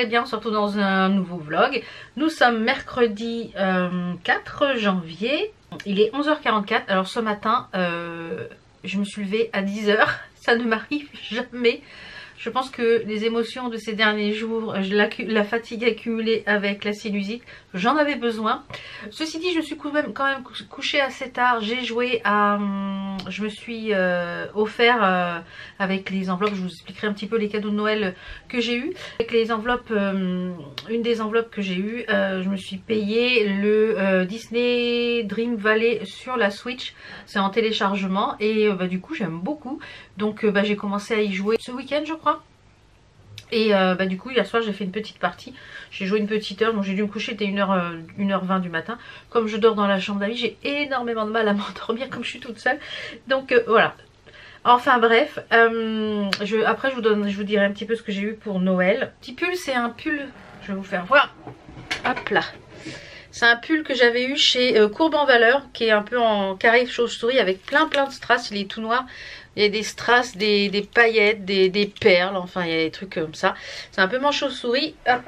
allez bien, surtout dans un nouveau vlog. Nous sommes mercredi 4 janvier, il est 11h44. Alors ce matin, je me suis levée à 10h, ça ne m'arrive jamais. Je pense que les émotions de ces derniers jours, la fatigue accumulée avec la sinusite, j'en avais besoin. Ceci dit, je me suis quand même couchée assez tard. J'ai joué à... Je me suis offert avec les enveloppes, je vous expliquerai un petit peu les cadeaux de Noël que j'ai eu. Avec les enveloppes, une des enveloppes que j'ai eues, je me suis payé le Disney Dream Valley sur la Switch. C'est en téléchargement et du coup j'aime beaucoup. Donc j'ai commencé à y jouer ce week-end je crois. Et du coup hier soir j'ai fait une petite partie. J'ai joué une petite heure, donc j'ai dû me coucher, c'était 1h20 du matin. Comme je dors dans la chambre d'amis, j'ai énormément de mal à m'endormir comme je suis toute seule. Donc voilà. Enfin bref, après je vous dirai un petit peu ce que j'ai eu pour Noël. Petit pull, c'est un pull, je vais vous faire voir. Hop là. C'est un pull que j'avais eu chez Courbe en Valeur, qui est un peu en carré chauve-souris avec plein de strass. Il est tout noir. Il y a des strass, des paillettes, des perles, enfin il y a des trucs comme ça. C'est un peu manche chauve-souris. Hop.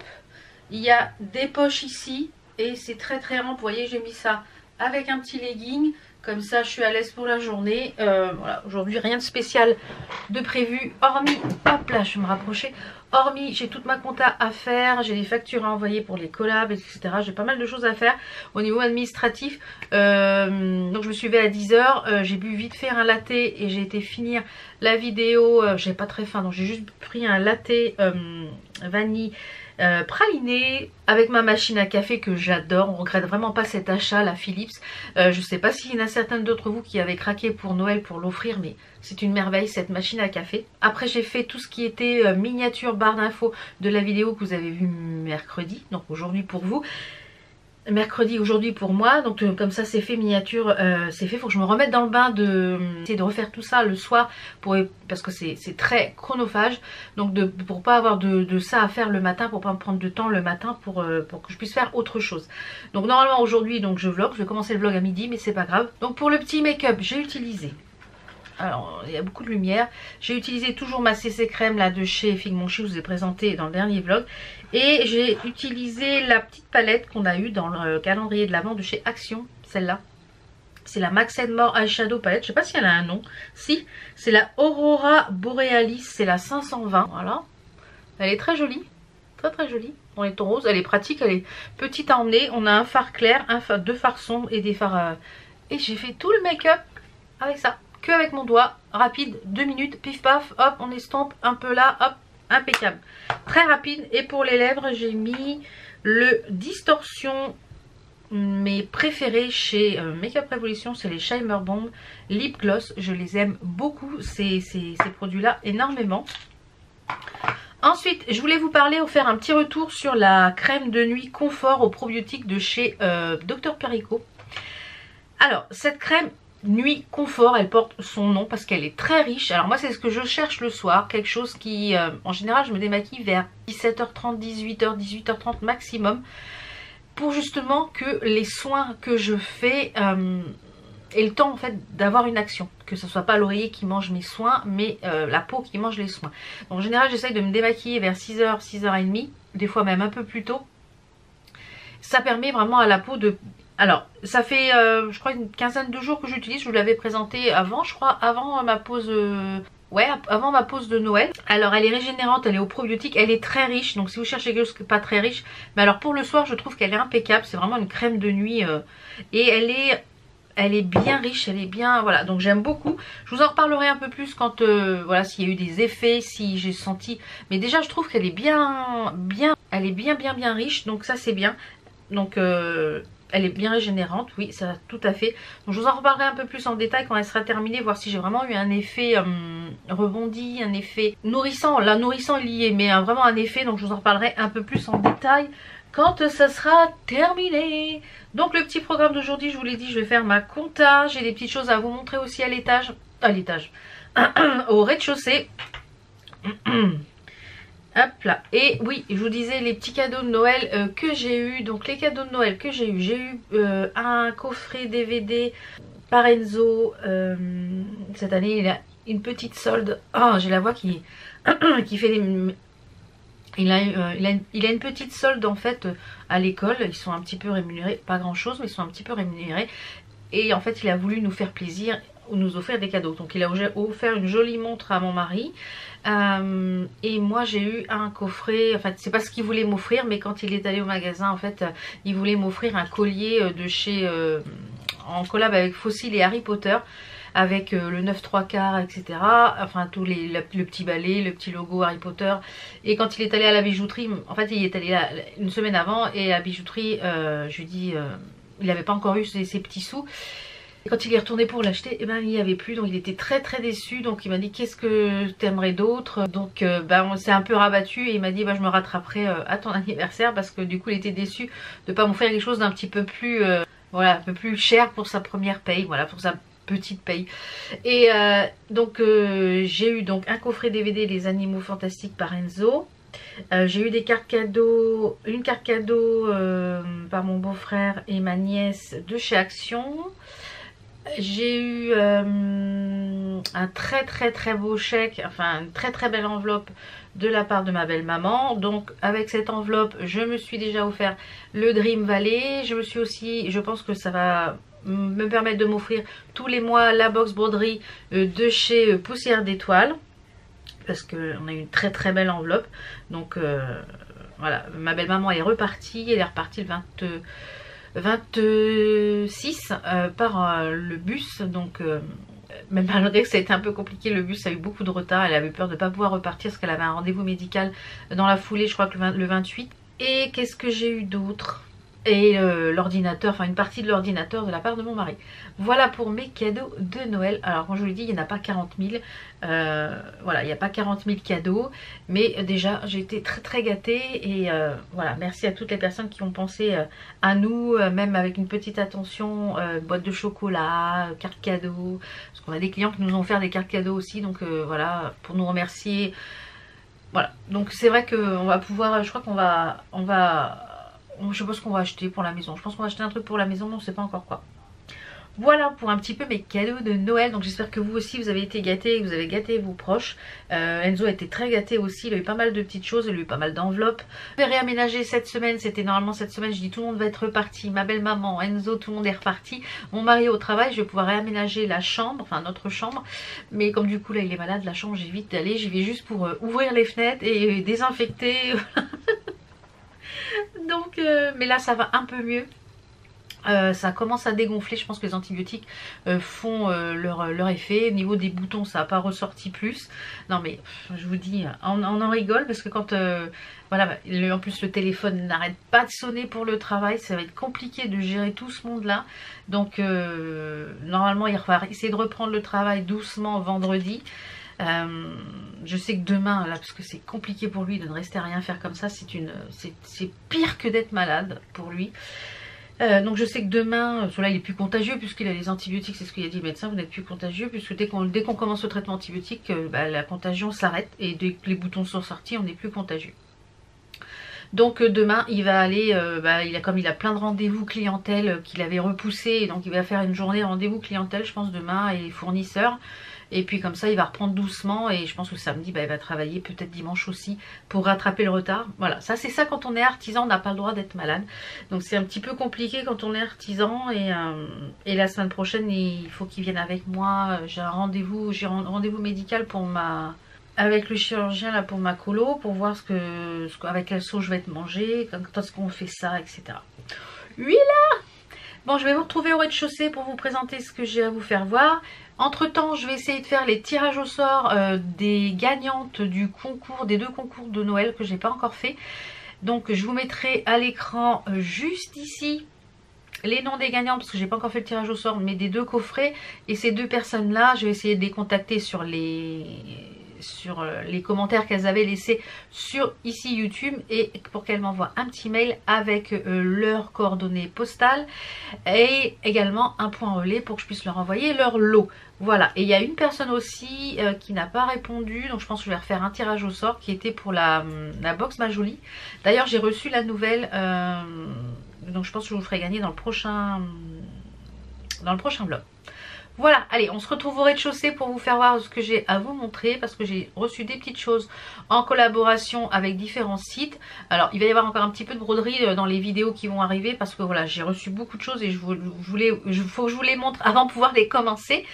Il y a des poches ici et c'est très très ample. Vous voyez, j'ai mis ça avec un petit legging. Comme ça, je suis à l'aise pour la journée. Voilà, aujourd'hui, rien de spécial de prévu. Hormis, hop là, je vais me rapprocher. Hormis, j'ai toute ma compta à faire. J'ai des factures à envoyer pour les collabs, etc. J'ai pas mal de choses à faire au niveau administratif. Donc, je me suis levée à 10h. J'ai bu vite fait un latte et j'ai été finir la vidéo. J'avais pas très faim, donc j'ai juste pris un latte vanille. Praliné avec ma machine à café que j'adore. On regrette vraiment pas cet achat, la Philips. Je sais pas s'il y en a certaines d'entre vous qui avaient craqué pour Noël pour l'offrir, mais c'est une merveille cette machine à café. Après j'ai fait tout ce qui était miniature barre d'infos de la vidéo que vous avez vue mercredi, donc aujourd'hui pour vous. Mercredi aujourd'hui pour moi, donc comme ça c'est fait, miniature c'est fait. Faut que je me remette dans le bain essayer de refaire tout ça le soir parce que c'est très chronophage, donc pour pas avoir de ça à faire le matin, pour pas me prendre de temps le matin pour que je puisse faire autre chose. Donc normalement aujourd'hui donc je vlog, je vais commencer le vlog à midi mais c'est pas grave. Donc pour le petit make-up j'ai utilisé, alors il y a beaucoup de lumière, j'ai utilisé toujours ma CC crème là de chez Figmonchi, je vous ai présenté dans le dernier vlog. Et j'ai utilisé la petite palette qu'on a eue dans le calendrier de l'Avent de chez Action, celle-là. C'est la Max & More Eyeshadow Palette, je sais pas si elle a un nom. Si, c'est la Aurora Borealis, c'est la 520, voilà. Elle est très jolie, très très jolie. Dans les tons roses, elle est pratique, elle est petite à emmener. On a un fard clair, deux fards sombres et des fards... Et j'ai fait tout le make-up avec ça, que avec mon doigt, rapide, 2 minutes, pif paf, hop, on estompe un peu là, hop. Impeccable, très rapide. Et pour les lèvres j'ai mis le Distortion, mes préférés chez Makeup Revolution, c'est les Shimmer Bomb Lip Gloss. Je les aime beaucoup ces produits là, énormément. Ensuite je voulais vous parler, vous faire un petit retour sur la crème de nuit confort aux probiotiques de chez Dr Perico. Alors cette crème nuit confort, elle porte son nom parce qu'elle est très riche. Alors moi c'est ce que je cherche le soir, quelque chose qui en général je me démaquille vers 17h30, 18h, 18h30 maximum, pour justement que les soins que je fais aient le temps en fait d'avoir une action, que ce soit pas l'oreiller qui mange mes soins mais la peau qui mange les soins. Donc en général j'essaye de me démaquiller vers 6h, 6h30, des fois même un peu plus tôt. Ça permet vraiment à la peau de... Alors, ça fait, je crois, une quinzaine de jours que j'utilise. Je vous l'avais présenté avant, je crois, avant ma pause... avant ma pause de Noël. Alors, elle est régénérante, elle est aux probiotiques, elle est très riche. Donc, si vous cherchez quelque chose qui n'est pas très riche... Mais alors, pour le soir, je trouve qu'elle est impeccable. C'est vraiment une crème de nuit. Et elle est bien riche, elle est bien... Voilà, donc j'aime beaucoup. Je vous en reparlerai un peu plus quand... voilà, s'il y a eu des effets, si j'ai senti... Mais déjà, je trouve qu'elle est bien riche. Donc, ça, c'est bien. Donc... elle est bien régénérante, oui, ça tout à fait. Donc je vous en reparlerai un peu plus en détail quand elle sera terminée, voir si j'ai vraiment eu un effet rebondi, un effet nourrissant. La nourrissant il y est, mais vraiment un effet, donc je vous en reparlerai un peu plus en détail quand ça sera terminé. Donc le petit programme d'aujourd'hui, je vous l'ai dit, je vais faire ma compta. J'ai des petites choses à vous montrer aussi à l'étage, au rez-de-chaussée. Hop là, et oui, je vous disais les petits cadeaux de Noël que j'ai eu. Donc les cadeaux de Noël que j'ai eu, un coffret DVD Parenzo. Cette année il a une petite solde. Oh, j'ai la voix qui fait des... Il a une petite solde en fait à l'école. Ils sont un petit peu rémunérés, pas grand chose, mais ils sont un petit peu rémunérés. Et en fait il a voulu nous faire plaisir, nous offrir des cadeaux. Donc il a offert une jolie montre à mon mari. Et moi j'ai eu un coffret, en fait c'est pas ce qu'il voulait m'offrir, mais quand il est allé au magasin en fait il voulait m'offrir un collier de chez en collab avec Fossil et Harry Potter, avec le 9 3/4 etc, enfin tous le petit balai, le petit logo Harry Potter. Et quand il est allé à la bijouterie, en fait il est allé là une semaine avant, et à la bijouterie je lui dis il n'avait pas encore eu ses petits sous. Et quand il est retourné pour l'acheter, eh ben, il n'y avait plus, donc il était très très déçu. Donc il m'a dit qu'est-ce que t'aimerais d'autre. Donc on s'est un peu rabattu et il m'a dit je me rattraperai à ton anniversaire, parce que du coup il était déçu de pas m'offrir quelque chose d'un petit peu plus voilà, un peu plus cher pour sa première paye, voilà, pour sa petite paye. Et donc j'ai eu donc un coffret DVD Les Animaux Fantastiques par Enzo. J'ai eu des cartes cadeaux, une carte cadeau par mon beau-frère et ma nièce de chez Action. J'ai eu un très très très beau chèque, enfin une très très belle enveloppe de la part de ma belle maman. Donc avec cette enveloppe je me suis déjà offert le Dream Valley. Je me suis aussi, je pense que ça va me permettre de m'offrir tous les mois la box broderie de chez Poussière d'Étoiles, parce qu'on a une très très belle enveloppe. Donc voilà, ma belle maman est repartie, elle est repartie le 26 par le bus. Donc même malgré que ça a été un peu compliqué, le bus a eu beaucoup de retard, elle avait peur de ne pas pouvoir repartir parce qu'elle avait un rendez-vous médical dans la foulée, je crois que le 28. Et qu'est-ce que j'ai eu d'autre? Et l'ordinateur, enfin une partie de l'ordinateur de la part de mon mari. Voilà pour mes cadeaux de Noël. Alors quand je vous l'ai dit, il n'y en a pas 40 000. Voilà, il n'y a pas 40 000 cadeaux. Mais déjà, j'ai été très très gâtée. Et voilà, merci à toutes les personnes qui ont pensé à nous, même avec une petite attention, boîte de chocolat, carte cadeau. Parce qu'on a des clients qui nous ont offert des cartes cadeaux aussi. Donc voilà, pour nous remercier. Voilà, donc c'est vrai qu'on va pouvoir, je crois qu'on va, je sais pas ce qu'on va acheter pour la maison. Je pense qu'on va acheter un truc pour la maison, mais on ne sait pas encore quoi. Voilà pour un petit peu mes cadeaux de Noël. Donc j'espère que vous aussi vous avez été gâtés, que vous avez gâté vos proches. Enzo a été très gâté aussi, il a eu pas mal de petites choses, il a eu pas mal d'enveloppes. Je vais réaménager cette semaine, c'était normalement cette semaine, je dis tout le monde va être reparti. Ma belle maman, Enzo, tout le monde est reparti. Mon mari au travail, je vais pouvoir réaménager la chambre, enfin notre chambre. Mais comme du coup là il est malade, la chambre j'évite d'aller, j'y vais juste pour ouvrir les fenêtres et désinfecter. Donc mais là ça va un peu mieux. Ça commence à dégonfler, je pense que les antibiotiques font leur effet. Au niveau des boutons ça n'a pas ressorti plus. Non mais je vous dis, on en rigole parce que quand voilà, en plus le téléphone n'arrête pas de sonner pour le travail, ça va être compliqué de gérer tout ce monde là. Donc normalement il va essayer de reprendre le travail doucement vendredi. Je sais que demain là, parce que c'est compliqué pour lui de ne rester à rien faire comme ça, c'est pire que d'être malade pour lui. Donc je sais que demain, là il est plus contagieux puisqu'il a les antibiotiques, c'est ce qu'il a dit le médecin, vous n'êtes plus contagieux puisque dès qu'on commence le traitement antibiotique, la contagion s'arrête et dès que les boutons sont sortis, on n'est plus contagieux. Donc demain il va aller, comme il a plein de rendez-vous clientèle qu'il avait repoussé, donc il va faire une journée rendez-vous clientèle je pense demain et fournisseurs. Et puis comme ça il va reprendre doucement et je pense que samedi il va travailler, peut-être dimanche aussi, pour rattraper le retard. Voilà, ça c'est ça quand on est artisan, on n'a pas le droit d'être malade. Donc c'est un petit peu compliqué quand on est artisan et la semaine prochaine il faut qu'il vienne avec moi. J'ai un rendez-vous médical pour avec le chirurgien là pour ma colo, pour voir avec quelle sauce je vais être mangée, quand est-ce qu'on fait ça, etc. Oui là. Bon, je vais vous retrouver au rez-de-chaussée pour vous présenter ce que j'ai à vous faire voir. Entre temps, je vais essayer de faire les tirages au sort des gagnantes du concours, des 2 concours de Noël que j'ai pas encore fait. Donc je vous mettrai à l'écran juste ici les noms des gagnants parce que j'ai pas encore fait le tirage au sort, mais des 2 coffrets. Et ces 2 personnes là, je vais essayer de les contacter sur les commentaires qu'elles avaient laissés sur ici YouTube, et pour qu'elles m'envoient un petit mail avec leurs coordonnées postales et également un point relais pour que je puisse leur envoyer leur lot. Voilà, et il y a une personne aussi qui n'a pas répondu, donc je pense que je vais refaire un tirage au sort qui était pour la box Majoli. D'ailleurs j'ai reçu la nouvelle, donc je pense que je vous ferai gagner dans le prochain vlog. Voilà, allez, on se retrouve au rez-de-chaussée pour vous faire voir ce que j'ai à vous montrer parce que j'ai reçu des petites choses en collaboration avec différents sites. Alors, il va y avoir encore un petit peu de broderie dans les vidéos qui vont arriver parce que voilà, j'ai reçu beaucoup de choses et faut que je vous les montre avant de pouvoir les commencer.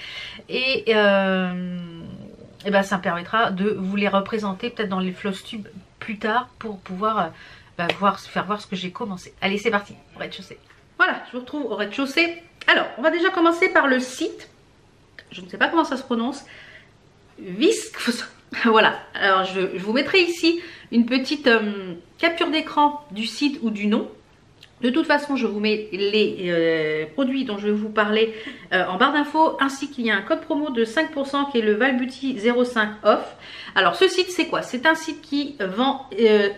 Et ben, ça me permettra de vous les représenter peut-être dans les Flosstube plus tard pour pouvoir faire voir ce que j'ai commencé. Allez, c'est parti, au rez-de-chaussée. Voilà, je vous retrouve au rez-de-chaussée. Alors, on va déjà commencer par le site. Je ne sais pas comment ça se prononce. Viscose. Voilà. Alors, je vous mettrai ici une petite capture d'écran du site ou du nom. De toute façon, je vous mets les produits dont je vais vous parler en barre d'infos, ainsi qu'il y a un code promo de 5% qui est le Valbuty 05 off. Alors, ce site, c'est quoi? C'est un site qui vend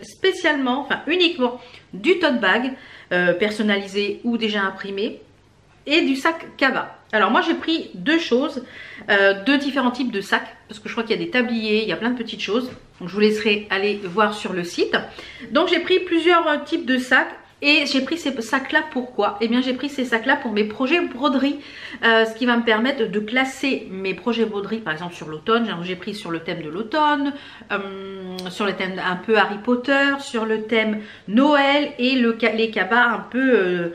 spécialement, enfin uniquement, du tote bag personnalisé ou déjà imprimé et du sac Kaba. Alors moi j'ai pris deux choses, deux différents types de sacs, parce que je crois qu'il y a des tabliers, il y a plein de petites choses. Donc je vous laisserai aller voir sur le site. Donc j'ai pris plusieurs types de sacs. Et j'ai pris ces sacs-là pourquoi? Eh bien j'ai pris ces sacs-là pour mes projets broderie, ce qui va me permettre de classer mes projets broderie par exemple sur l'automne. J'ai pris sur le thème de l'automne, sur le thème un peu Harry Potter, sur le thème Noël et les cabas un peu...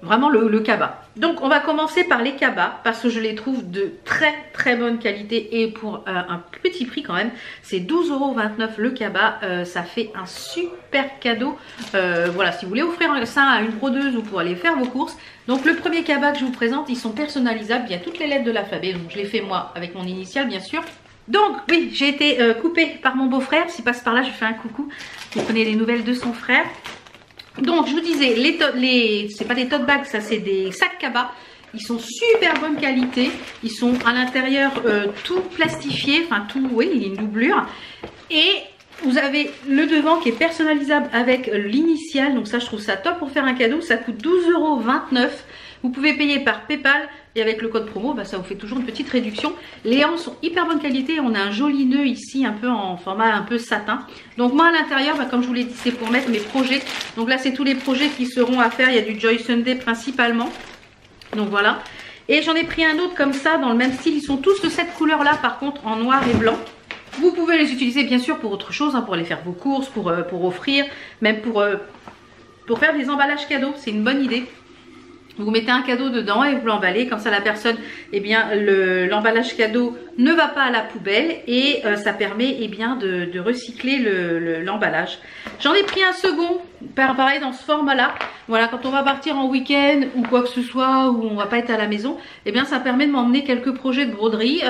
vraiment le Kaba. Donc on va commencer par les Kaba parce que je les trouve de très bonne qualité et pour un petit prix quand même. C'est 12,29 € le Kaba. Ça fait un super cadeau. Voilà, si vous voulez offrir ça à une brodeuse ou pour aller faire vos courses. Donc le premier Kaba que je vous présente, ils sont personnalisables. Il y a toutes les lettres de l'alphabet. Donc je l'ai fait moi avec mon initiale bien sûr. Donc oui, j'ai été coupée par mon beau-frère. S'il passe par là, je fais un coucou. Vous prenez les nouvelles de son frère. Donc je vous disais, c'est pas des tote bags, ça c'est des sacs Kaba. Ils sont super bonne qualité. Ils sont à l'intérieur tout plastifié, enfin tout, oui, il y a une doublure. Et vous avez le devant qui est personnalisable avec l'initiale. Donc ça je trouve ça top pour faire un cadeau. Ça coûte 12,29 €. Vous pouvez payer par PayPal et avec le code promo, ça vous fait toujours une petite réduction. Les hanches sont hyper bonne qualité. On a un joli nœud ici, un peu en format un peu satin. Donc moi à l'intérieur, comme je vous l'ai dit, c'est pour mettre mes projets. Donc là, c'est tous les projets qui seront à faire. Il y a du Joy Sunday principalement. Donc voilà. Et j'en ai pris un autre comme ça, dans le même style. Ils sont tous de cette couleur-là, par contre, en noir et blanc. Vous pouvez les utiliser bien sûr pour autre chose, pour aller faire vos courses, pour offrir, même pour faire des emballages cadeaux. C'est une bonne idée. Vous mettez un cadeau dedans et vous l'emballez, comme ça la personne, eh bien l'emballage cadeau ne va pas à la poubelle et ça permet eh bien de recycler l'emballage. J'en ai pris un second, pareil dans ce format là. Voilà, quand on va partir en week-end ou quoi que ce soit, ou on va pas être à la maison, eh bien ça permet de m'emmener quelques projets de broderie.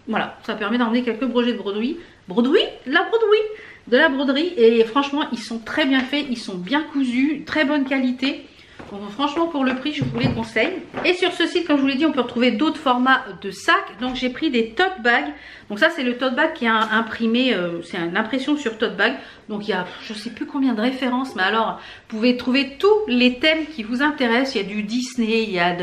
Voilà, ça permet d'emmener quelques projets de broderie. De la broderie et franchement ils sont très bien faits, ils sont bien cousus, très bonne qualité. Donc, franchement pour le prix je vous les conseille. Et sur ce site comme je vous l'ai dit on peut retrouver d'autres formats de sacs. Donc j'ai pris des tote bags. Donc ça c'est le tote bag qui est imprimé, c'est une impression sur tote bag. Donc il y a je sais plus combien de références, mais alors vous pouvez trouver tous les thèmes qui vous intéressent. Il y a du Disney, il y a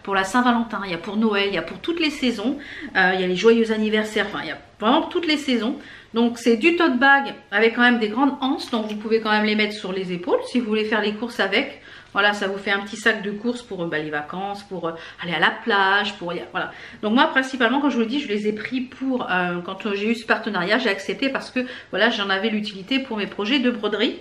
pour la Saint-Valentin, il y a pour Noël, il y a pour toutes les saisons. Il y a les joyeux anniversaires, enfin il y a vraiment toutes les saisons. Donc c'est du tote bag avec quand même des grandes anses. Donc vous pouvez quand même les mettre sur les épaules si vous voulez faire les courses avec. Voilà, ça vous fait un petit sac de courses pour les vacances, pour aller à la plage, voilà. Donc moi principalement, quand je vous le dis, je les ai pris pour quand j'ai eu ce partenariat, j'ai accepté parce que voilà, j'en avais l'utilité pour mes projets de broderie.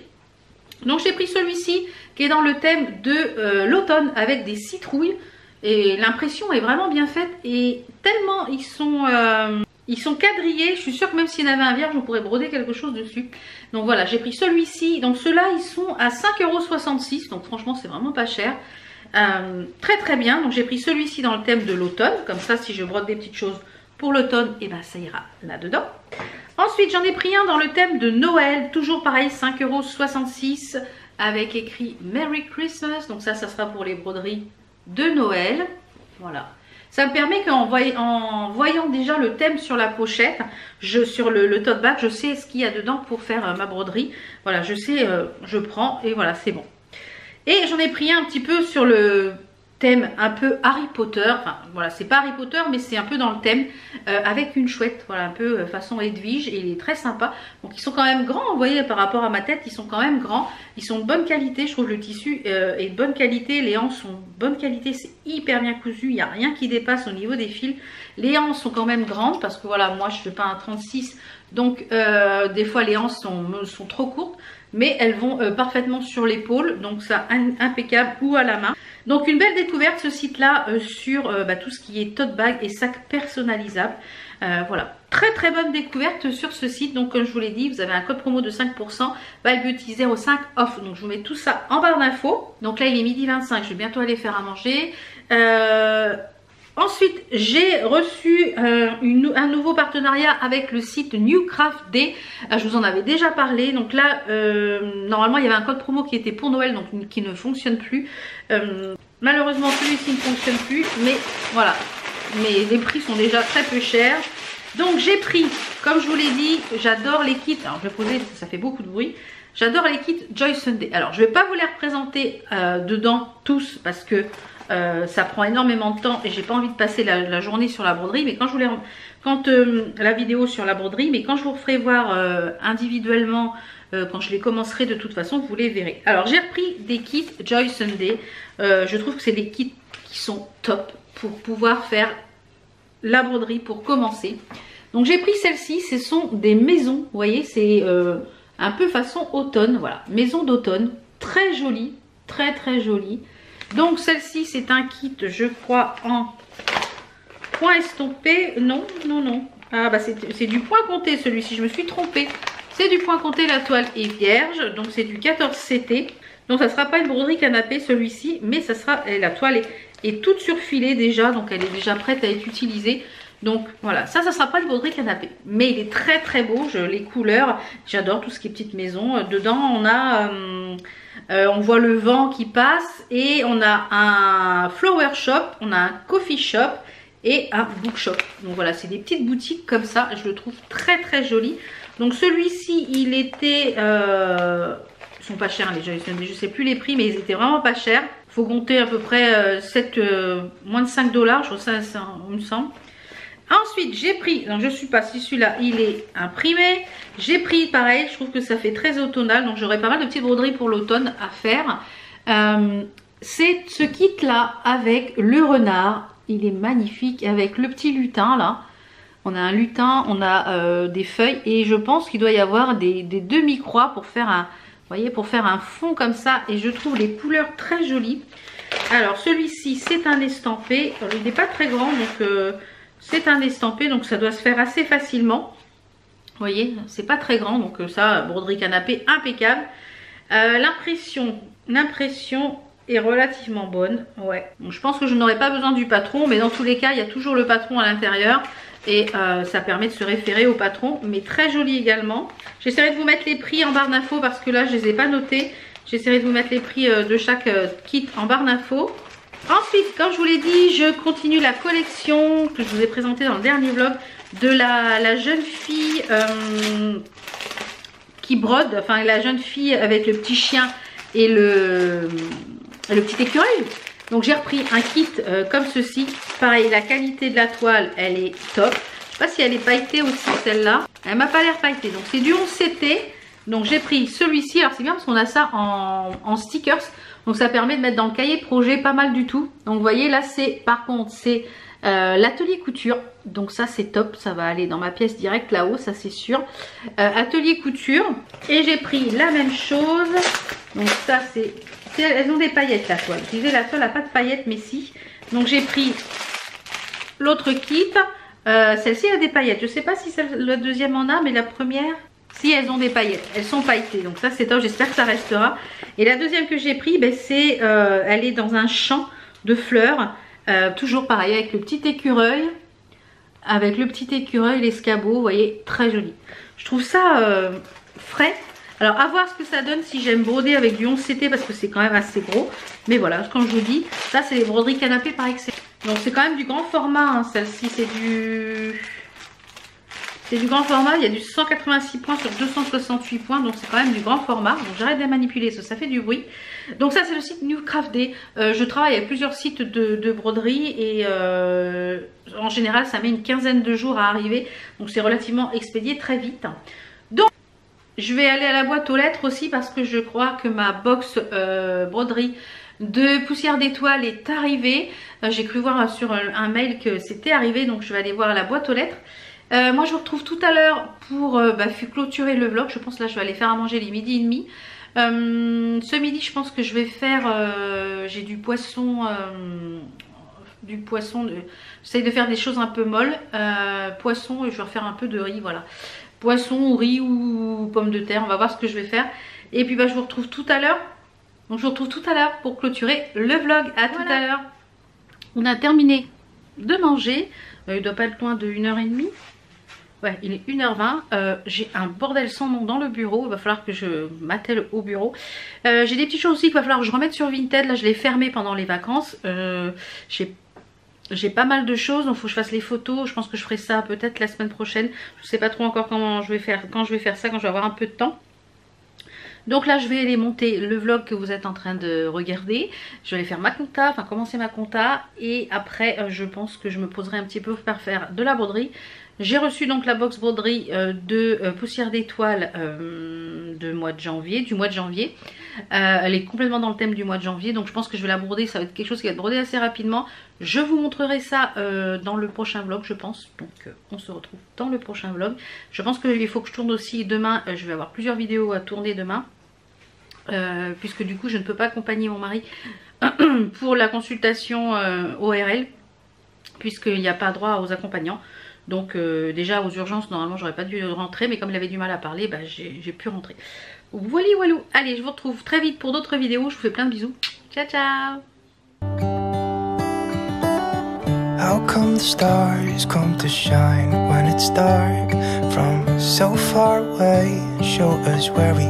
Donc j'ai pris celui-ci qui est dans le thème de l'automne avec des citrouilles et l'impression est vraiment bien faite et tellement ils sont quadrillés, je suis sûre que même s'il y en avait un vierge, on pourrait broder quelque chose dessus. Donc voilà, j'ai pris celui-ci. Donc ceux-là, ils sont à 5,66 €. Donc franchement, c'est vraiment pas cher. Très bien. Donc j'ai pris celui-ci dans le thème de l'automne. Comme ça, si je brode des petites choses pour l'automne, et ben ça ira là-dedans. Ensuite, j'en ai pris un dans le thème de Noël. Toujours pareil, 5,66 € avec écrit Merry Christmas. Donc ça sera pour les broderies de Noël. Voilà. Ça me permet qu'en voyant déjà le thème sur la pochette, sur le tote bag, je sais ce qu'il y a dedans pour faire ma broderie. Voilà, je sais, je prends et voilà, c'est bon. Et j'en ai pris un petit peu sur le thème un peu Harry Potter, enfin voilà, c'est pas Harry Potter mais c'est un peu dans le thème, avec une chouette, voilà, un peu façon Edwige, et il est très sympa. Donc ils sont quand même grands, vous voyez, par rapport à ma tête, ils sont quand même grands, ils sont de bonne qualité, je trouve le tissu est de bonne qualité, les hanches sont de bonne qualité, c'est hyper bien cousu, il n'y a rien qui dépasse au niveau des fils. Les hanches sont quand même grandes parce que voilà, moi je fais pas un 36, donc des fois les hanches sont trop courtes, mais elles vont parfaitement sur l'épaule, donc ça impeccable, ou à la main. Donc une belle découverte ce site là sur tout ce qui est tote bag et sac personnalisable. Voilà, très très bonne découverte sur ce site. Donc comme je vous l'ai dit, vous avez un code promo de 5%, Valbeauty05 off. Donc je vous mets tout ça en barre d'infos. Donc là il est midi 25, je vais bientôt aller faire à manger. Ensuite, j'ai reçu un nouveau partenariat avec le site Newcraft Day. Je vous en avais déjà parlé. Donc là, normalement, il y avait un code promo qui était pour Noël, donc qui ne fonctionne plus. Malheureusement, celui-ci ne fonctionne plus. Mais voilà, mais les prix sont déjà très peu chers. Donc j'ai pris, comme je vous l'ai dit, j'adore les kits. Alors je vais poser parce que ça fait beaucoup de bruit. J'adore les kits Joy Sunday. Alors je ne vais pas vous les représenter dedans tous parce que ça prend énormément de temps et j'ai pas envie de passer la journée sur la broderie, mais quand je vous la vidéo sur la broderie, mais quand je vous referai voir individuellement, quand je les commencerai, de toute façon vous les verrez. Alors j'ai repris des kits Joy Sunday. Je trouve que c'est des kits qui sont top pour pouvoir faire la broderie pour commencer. Donc j'ai pris celle-ci, ce sont des maisons, vous voyez, c'est un peu façon automne, voilà, maison d'automne, très jolie, très très jolie. Donc celle-ci c'est un kit, je crois, en point estompé. Non, non, non. Ah bah c'est du point compté celui-ci, je me suis trompée. C'est du point compté, la toile est vierge. Donc c'est du 14 CT. Donc ça sera pas une broderie canapé celui-ci, mais ça sera, la toile est toute surfilée déjà. Donc elle est déjà prête à être utilisée. Donc voilà, ça sera pas une broderie canapé. Mais il est très très beau, les couleurs. J'adore tout ce qui est petite maison. Dedans on a... on voit le vent qui passe et on a un flower shop, on a un coffee shop et un bookshop. Donc voilà, c'est des petites boutiques comme ça, je le trouve très très joli. Donc celui-ci, il était... ils sont pas chers les Joy Sunday, je sais plus les prix, mais ils étaient vraiment pas chers. Il faut compter à peu près moins de 5 $, je crois ça il me semble. Ensuite j'ai pris, donc je suis pas si celui-là il est imprimé, j'ai pris pareil, je trouve que ça fait très automnal, donc j'aurai pas mal de petites broderies pour l'automne à faire. C'est ce kit là avec le renard, il est magnifique, avec le petit lutin là. On a un lutin, on a des feuilles et je pense qu'il doit y avoir des demi-croix pour faire un, vous voyez, pour faire un fond comme ça, et je trouve les couleurs très jolies. Alors celui-ci c'est un estampé, alors, il n'est pas très grand donc... c'est un estampé, donc ça doit se faire assez facilement. Vous voyez, c'est pas très grand, donc ça, broderie canapé impeccable. L'impression est relativement bonne. Ouais. Donc, je pense que je n'aurai pas besoin du patron, mais dans tous les cas, il y a toujours le patron à l'intérieur. Et ça permet de se référer au patron, mais très joli également. J'essaierai de vous mettre les prix en barre d'infos parce que là, je les ai pas notés. J'essaierai de vous mettre les prix de chaque kit en barre d'infos. Ensuite, comme je vous l'ai dit, je continue la collection que je vous ai présentée dans le dernier vlog de la jeune fille qui brode, enfin la jeune fille avec le petit chien et le petit écureuil. Donc j'ai repris un kit comme ceci. Pareil, la qualité de la toile, elle est top. Je sais pas si elle est pailletée aussi celle-là. Elle m'a pas l'air pailletée. Donc c'est du 11 CT. Donc j'ai pris celui-ci. Alors c'est bien parce qu'on a ça en stickers. Donc ça permet de mettre dans le cahier projet pas mal du tout. Donc vous voyez là c'est, par contre c'est l'atelier couture. Donc ça c'est top, ça va aller dans ma pièce directe là-haut, ça c'est sûr. Atelier couture. Et j'ai pris la même chose. Donc ça c'est, elles ont des paillettes la toile. Je disais la toile n'a pas de paillettes mais si. Donc j'ai pris l'autre kit. Celle-ci a des paillettes. Je sais pas si la deuxième en a, mais la première... Si, elles ont des paillettes, elles sont pailletées, donc ça c'est top, j'espère que ça restera. Et la deuxième que j'ai pris, ben, c'est, elle est dans un champ de fleurs, toujours pareil avec le petit écureuil, l'escabeau, vous voyez, très joli. Je trouve ça frais. Alors à voir ce que ça donne si j'aime broder avec du 11 CT parce que c'est quand même assez gros. Mais voilà, comme je vous dis, ça c'est les broderies canapé par excellence. Donc c'est quand même du grand format, hein, celle-ci c'est du... C'est du grand format, il y a du 186 points sur 268 points, donc c'est quand même du grand format. Donc j'arrête de les manipuler, ça fait du bruit. Donc ça c'est le site New Craft Day. Je travaille avec plusieurs sites de broderie et en général ça met une quinzaine de jours à arriver. Donc c'est relativement expédié très vite. Donc je vais aller à la boîte aux lettres aussi parce que je crois que ma box broderie de poussière d'étoiles est arrivée. J'ai cru voir sur un mail que c'était arrivé, donc je vais aller voir à la boîte aux lettres. Moi je vous retrouve tout à l'heure pour clôturer le vlog. Je pense là je vais aller faire à manger les midi et demi. Ce midi je pense que je vais faire j'ai du poisson j'essaye de faire des choses un peu molles, poisson, et je vais refaire un peu de riz, voilà, poisson ou riz ou pommes de terre, on va voir ce que je vais faire. Et puis je vous retrouve tout à l'heure. Donc je vous retrouve tout à l'heure pour clôturer le vlog. À tout à l'heure. On a terminé de manger, il doit pas être loin de 1h30. Ouais, il est 1h20. J'ai un bordel sans nom dans le bureau. Il va falloir que je m'attelle au bureau. J'ai des petites choses aussi qu'il va falloir que je remette sur Vinted. Là, je l'ai fermé pendant les vacances. J'ai pas mal de choses. Donc, il faut que je fasse les photos. Je pense que je ferai ça peut-être la semaine prochaine. Je sais pas trop encore comment je vais faire, quand je vais faire ça, quand je vais avoir un peu de temps. Donc là je vais aller monter le vlog que vous êtes en train de regarder. Je vais aller faire ma compta, enfin commencer ma compta. Et après je pense que je me poserai un petit peu pour faire de la broderie. J'ai reçu donc la box broderie de poussière d'étoiles du mois de janvier. Elle est complètement dans le thème du mois de janvier. Donc je pense que je vais la broder. Ça va être quelque chose qui va être brodé assez rapidement. Je vous montrerai ça dans le prochain vlog je pense. Donc on se retrouve dans le prochain vlog. Je pense qu'il faut que je tourne aussi demain. Je vais avoir plusieurs vidéos à tourner demain. Puisque du coup je ne peux pas accompagner mon mari pour la consultation ORL, puisqu'il n'y a pas droit aux accompagnants. Donc déjà aux urgences normalement j'aurais pas dû rentrer, mais comme il avait du mal à parler, j'ai pu rentrer. Voilà, voilà. Allez, je vous retrouve très vite pour d'autres vidéos. Je vous fais plein de bisous. Ciao ciao. How come the stars come to shine when it's dark from so far away? Show us where we